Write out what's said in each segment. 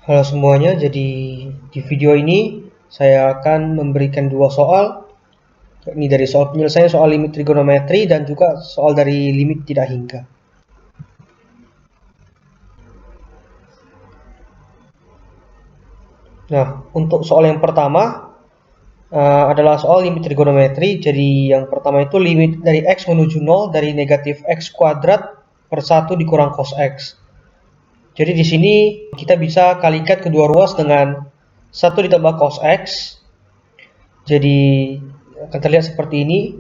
Halo semuanya, jadi di video ini saya akan memberikan dua soal, yakni dari soal penyelesaian soal limit trigonometri dan juga soal dari limit tidak hingga. Nah, untuk soal yang pertama adalah soal limit trigonometri. Jadi yang pertama itu limit dari x menuju 0 dari negatif x kuadrat per 1 dikurang cos x. Jadi di sini kita bisa kalikan kedua ruas dengan 1 ditambah cos x. Jadi akan terlihat seperti ini.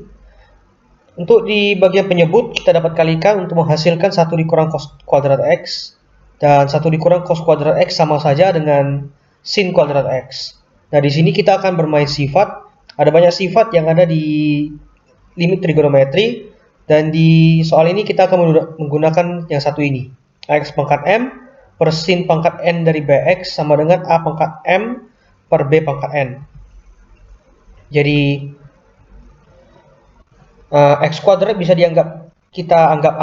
Untuk di bagian penyebut, kita dapat kalikan untuk menghasilkan 1 dikurang cos kuadrat X. Dan 1 dikurang cos kuadrat X sama saja dengan sin kuadrat X. Nah, di sini kita akan bermain sifat. Ada banyak sifat yang ada di limit trigonometri. Dan di soal ini kita akan menggunakan yang satu ini. Ax pangkat M per sin pangkat N dari Bx sama dengan A pangkat M per B pangkat N. Jadi x kuadrat bisa kita anggap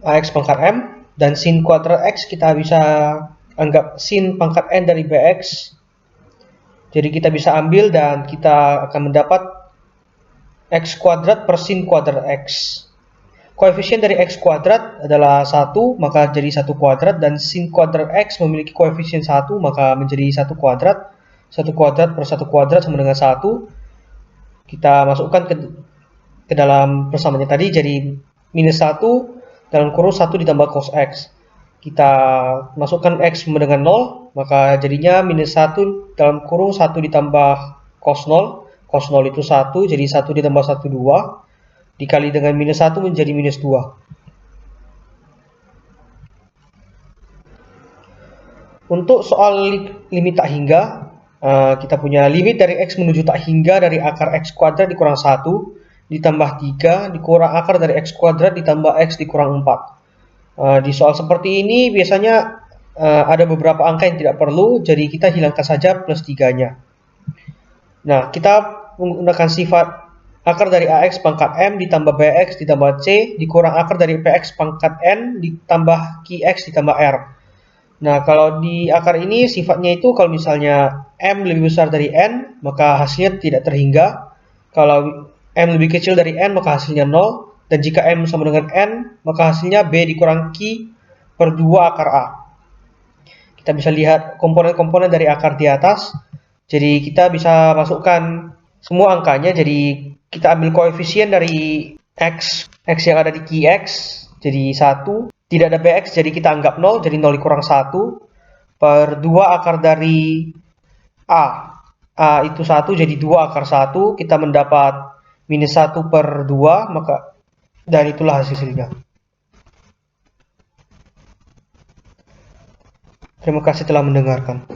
ax pangkat m, dan sin kuadrat x kita bisa anggap sin pangkat n dari bx. Jadi kita bisa ambil dan kita akan mendapat x kuadrat per sin kuadrat x. Koefisien dari x kuadrat adalah 1, maka jadi 1 kuadrat, dan sin kuadrat x memiliki koefisien 1, maka menjadi 1 kuadrat. 1 kuadrat per 1 kuadrat sama dengan 1. Kita masukkan ke dalam persamaannya tadi, jadi minus 1 dalam kurung 1 ditambah cos x. Kita masukkan x sama dengan 0, maka jadinya minus 1 dalam kurung 1 ditambah cos 0. Cos 0 itu 1, jadi 1 ditambah 1, 2. Dikali dengan minus 1 menjadi minus 2. Untuk soal limit tak hingga, kita punya limit dari x menuju tak hingga dari akar x kuadrat dikurang 1 ditambah 3 dikurang akar dari x kuadrat ditambah x dikurang 4. Di soal seperti ini biasanya ada beberapa angka yang tidak perlu, jadi kita hilangkan saja plus 3-nya. Nah, kita menggunakan sifat akar dari ax pangkat m ditambah bx ditambah c dikurang akar dari px pangkat n ditambah qx ditambah r. Nah, kalau di akar ini sifatnya itu kalau misalnya m lebih besar dari n, maka hasilnya tidak terhingga. Kalau m lebih kecil dari n, maka hasilnya 0. Dan jika m sama dengan n, maka hasilnya b dikurang q per 2 akar a. Kita bisa lihat komponen-komponen dari akar di atas. Jadi kita bisa masukkan semua angkanya. Jadi kita ambil koefisien dari x yang ada di qx, jadi 1. Tidak ada bx, jadi kita anggap 0, jadi 0 dikurang 1 per 2 akar dari a. A itu 1, jadi 2 akar 1. Kita mendapat minus 1 per 2, maka dan itulah hasilnya. Terima kasih telah mendengarkan.